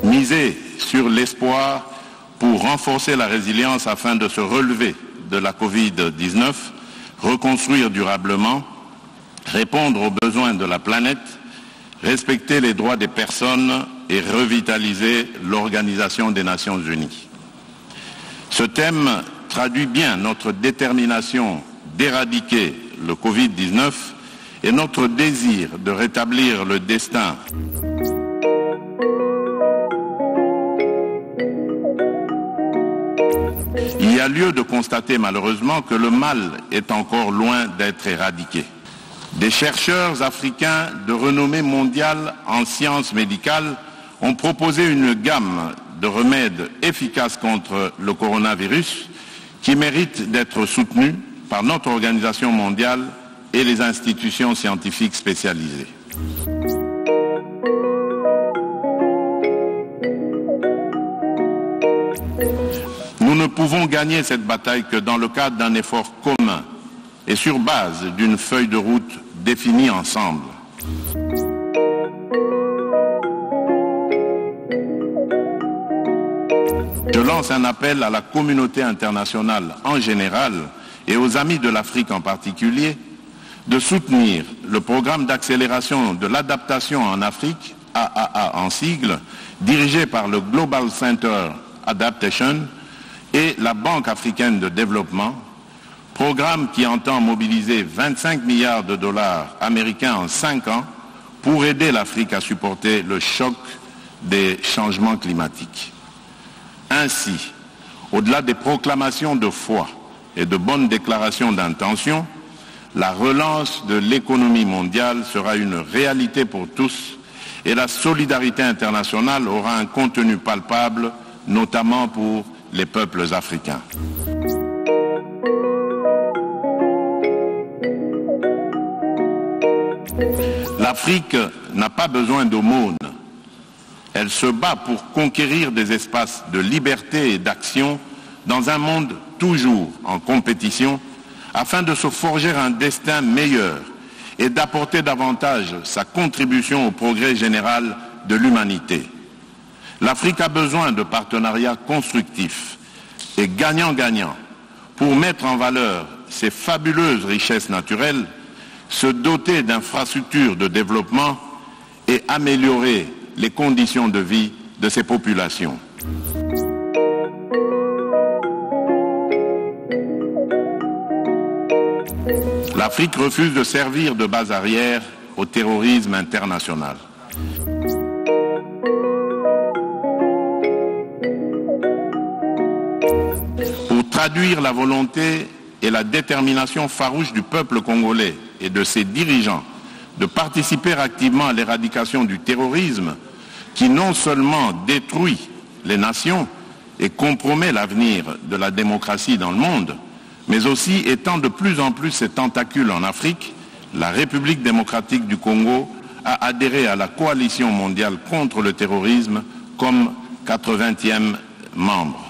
Miser sur l'espoir pour renforcer la résilience afin de se relever de la Covid-19, reconstruire durablement, répondre aux besoins de la planète, respecter les droits des personnes et revitaliser l'Organisation des Nations Unies. Ce thème traduit bien notre détermination d'éradiquer le Covid-19 et notre désir de rétablir le destin. Il y a lieu de constater malheureusement que le mal est encore loin d'être éradiqué. Des chercheurs africains de renommée mondiale en sciences médicales ont proposé une gamme de remèdes efficaces contre le coronavirus qui méritent d'être soutenus par notre organisation mondiale et les institutions scientifiques spécialisées. Nous ne pouvons gagner cette bataille que dans le cadre d'un effort commun et sur base d'une feuille de route définie ensemble. Je lance un appel à la communauté internationale en général et aux amis de l'Afrique en particulier de soutenir le programme d'accélération de l'adaptation en Afrique, AAA en sigle, dirigé par le Global Center Adaptation et la Banque africaine de développement, programme qui entend mobiliser 25 milliards de dollars américains en 5 ans pour aider l'Afrique à supporter le choc des changements climatiques. Ainsi, au-delà des proclamations de foi et de bonnes déclarations d'intention, la relance de l'économie mondiale sera une réalité pour tous et la solidarité internationale aura un contenu palpable, notamment pour les peuples africains. L'Afrique n'a pas besoin d'aumône. Elle se bat pour conquérir des espaces de liberté et d'action dans un monde toujours en compétition afin de se forger un destin meilleur et d'apporter davantage sa contribution au progrès général de l'humanité. L'Afrique a besoin de partenariats constructifs et gagnant-gagnant pour mettre en valeur ses fabuleuses richesses naturelles, se doter d'infrastructures de développement et améliorer les conditions de vie de ses populations. L'Afrique refuse de servir de base arrière au terrorisme international. Pour traduire la volonté et la détermination farouche du peuple congolais et de ses dirigeants de participer activement à l'éradication du terrorisme qui non seulement détruit les nations et compromet l'avenir de la démocratie dans le monde, mais aussi étend de plus en plus ses tentacules en Afrique, la République démocratique du Congo a adhéré à la coalition mondiale contre le terrorisme comme 80e membre.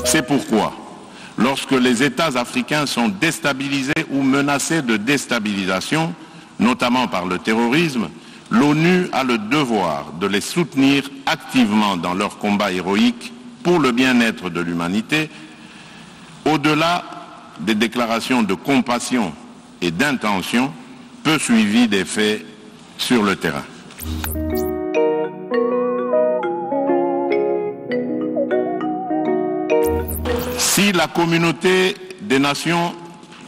C'est pourquoi, lorsque les États africains sont déstabilisés ou menacés de déstabilisation, notamment par le terrorisme, l'ONU a le devoir de les soutenir activement dans leur combat héroïque pour le bien-être de l'humanité, au-delà des déclarations de compassion et d'intention, peu suivies des faits sur le terrain. Si la communauté des nations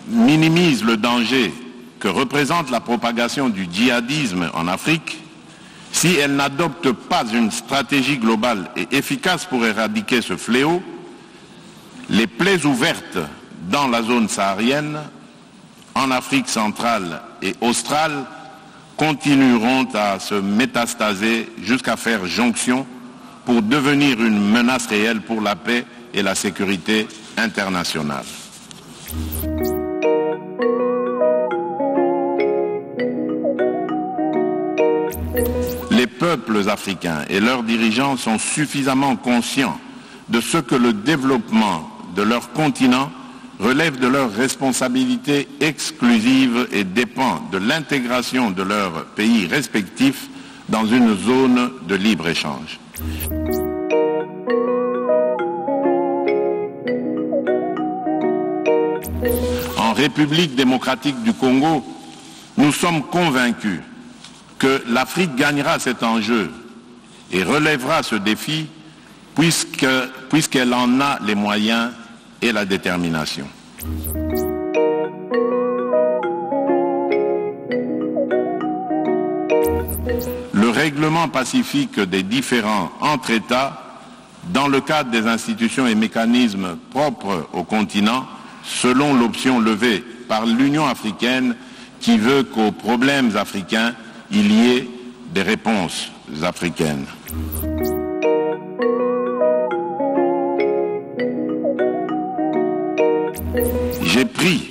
minimise le danger que représente la propagation du djihadisme en Afrique, si elle n'adopte pas une stratégie globale et efficace pour éradiquer ce fléau, les plaies ouvertes dans la zone saharienne en Afrique centrale et australe continueront à se métastaser jusqu'à faire jonction pour devenir une menace réelle pour la paix et la sécurité internationale. Les peuples africains et leurs dirigeants sont suffisamment conscients de ce que le développement de leur continent relève de leurs responsabilités exclusives et dépend de l'intégration de leurs pays respectifs dans une zone de libre-échange. En République démocratique du Congo, nous sommes convaincus que l'Afrique gagnera cet enjeu et relèvera ce défi puisqu'elle en a les moyens et la détermination. Le règlement pacifique des différends entre États, dans le cadre des institutions et mécanismes propres au continent, selon l'option levée par l'Union africaine qui veut qu'aux problèmes africains, il y ait des réponses africaines. J'ai pris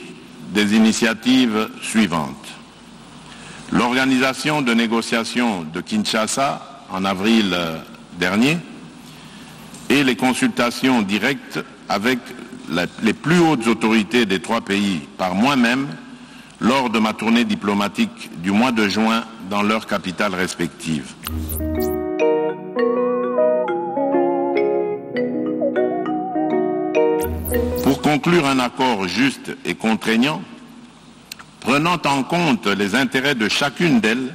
des initiatives suivantes. L'organisation de négociations de Kinshasa en avril dernier et les consultations directes avec les plus hautes autorités des trois pays par moi-même lors de ma tournée diplomatique du mois de juin dans leurs capitales respectives. Pour conclure un accord juste et contraignant, prenant en compte les intérêts de chacune d'elles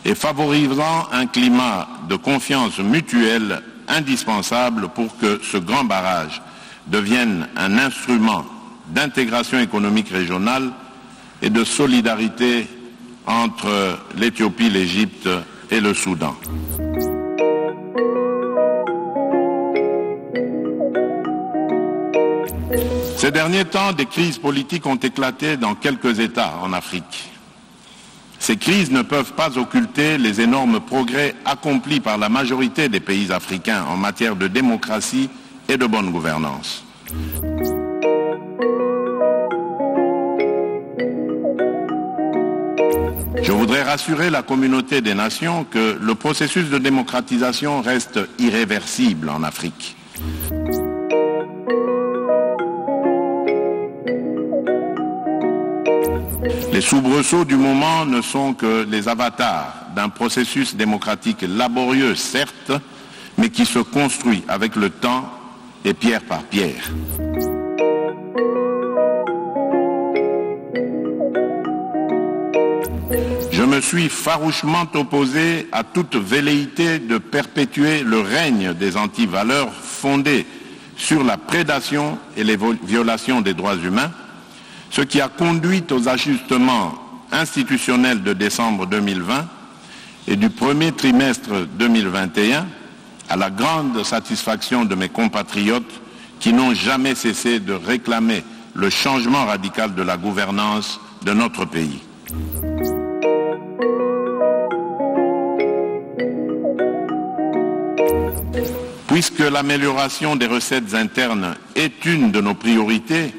et favorisant un climat de confiance mutuelle indispensable pour que ce grand barrage devienne un instrument d'intégration économique régionale et de solidarité entre l'Éthiopie, l'Égypte et le Soudan. Ces derniers temps, des crises politiques ont éclaté dans quelques États en Afrique. Ces crises ne peuvent pas occulter les énormes progrès accomplis par la majorité des pays africains en matière de démocratie et de bonne gouvernance. Je voudrais rassurer la communauté des nations que le processus de démocratisation reste irréversible en Afrique. Les soubresauts du moment ne sont que les avatars d'un processus démocratique laborieux, certes, mais qui se construit avec le temps et pierre par pierre. Je me suis farouchement opposé à toute velléité de perpétuer le règne des antivaleurs fondées sur la prédation et les violations des droits humains, ce qui a conduit aux ajustements institutionnels de décembre 2020 et du premier trimestre 2021, à la grande satisfaction de mes compatriotes qui n'ont jamais cessé de réclamer le changement radical de la gouvernance de notre pays. Puisque l'amélioration des recettes internes est une de nos priorités,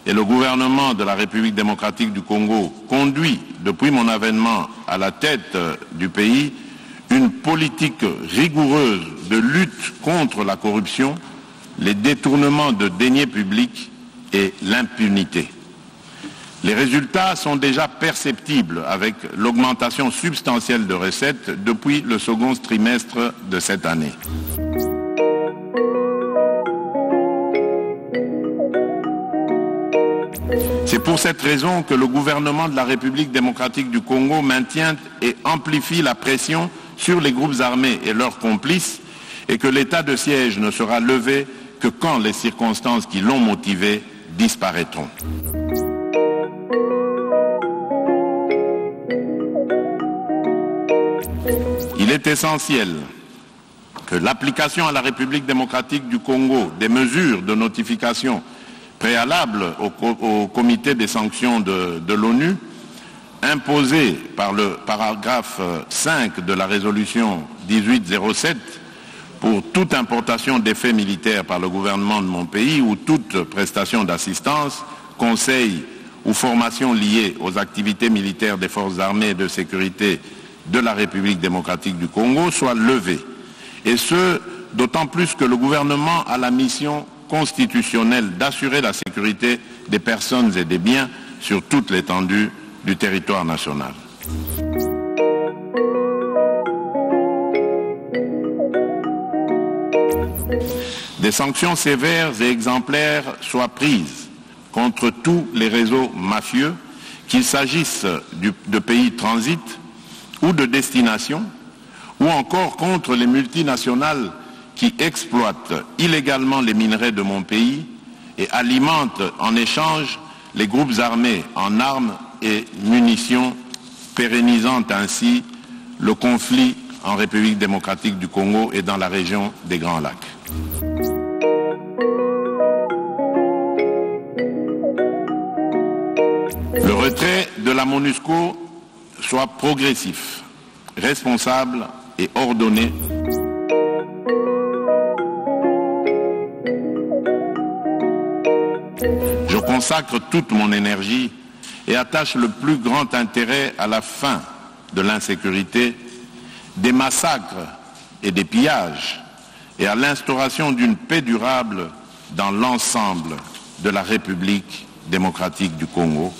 et le gouvernement de la République démocratique du Congo conduit, depuis mon avènement à la tête du pays, une politique rigoureuse de lutte contre la corruption, les détournements de deniers publics et l'impunité. Les résultats sont déjà perceptibles avec l'augmentation substantielle de recettes depuis le second trimestre de cette année. C'est pour cette raison que le gouvernement de la République démocratique du Congo maintient et amplifie la pression sur les groupes armés et leurs complices et que l'état de siège ne sera levé que quand les circonstances qui l'ont motivé disparaîtront. Il est essentiel que l'application à la République démocratique du Congo des mesures de notification préalable au comité des sanctions de l'ONU, imposé par le paragraphe 5 de la résolution 1807 pour toute importation d'effets militaires par le gouvernement de mon pays ou toute prestation d'assistance, conseil ou formation liée aux activités militaires des forces armées et de sécurité de la République démocratique du Congo soit levé. Et ce, d'autant plus que le gouvernement a la mission constitutionnelle d'assurer la sécurité des personnes et des biens sur toute l'étendue du territoire national. Des sanctions sévères et exemplaires soient prises contre tous les réseaux mafieux, qu'il s'agisse de pays de transit ou de destination, ou encore contre les multinationales qui exploitent illégalement les minerais de mon pays et alimentent en échange les groupes armés en armes et munitions, pérennisant ainsi le conflit en République démocratique du Congo et dans la région des Grands Lacs. Le retrait de la MONUSCO soit progressif, responsable et ordonné. Je consacre toute mon énergie et attache le plus grand intérêt à la fin de l'insécurité, des massacres et des pillages, et à l'instauration d'une paix durable dans l'ensemble de la République démocratique du Congo,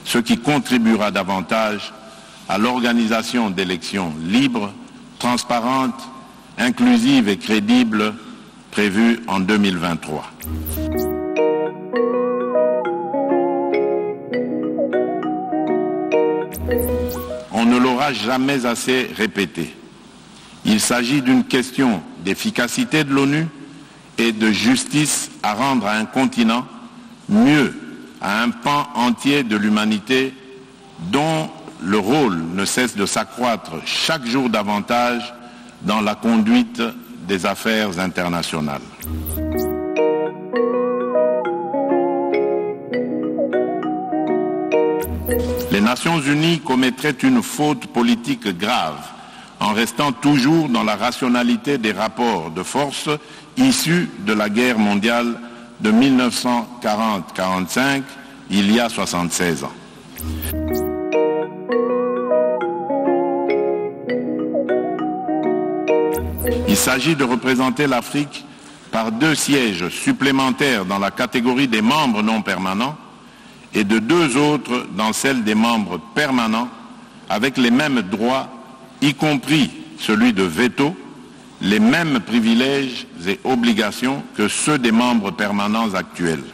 ce qui contribuera davantage à l'organisation d'élections libres, transparentes, inclusives et crédibles prévues en 2023. On ne l'aura jamais assez répété. Il s'agit d'une question d'efficacité de l'ONU et de justice à rendre à un continent, mieux à un pan entier de l'humanité dont le rôle ne cesse de s'accroître chaque jour davantage dans la conduite des affaires internationales. Les Nations Unies commettraient une faute politique grave en restant toujours dans la rationalité des rapports de force issus de la guerre mondiale de 1940-45, il y a 76 ans. Il s'agit de représenter l'Afrique par 2 sièges supplémentaires dans la catégorie des membres non permanents et de 2 autres dans celle des membres permanents avec les mêmes droits, y compris celui de veto, les mêmes privilèges et obligations que ceux des membres permanents actuels.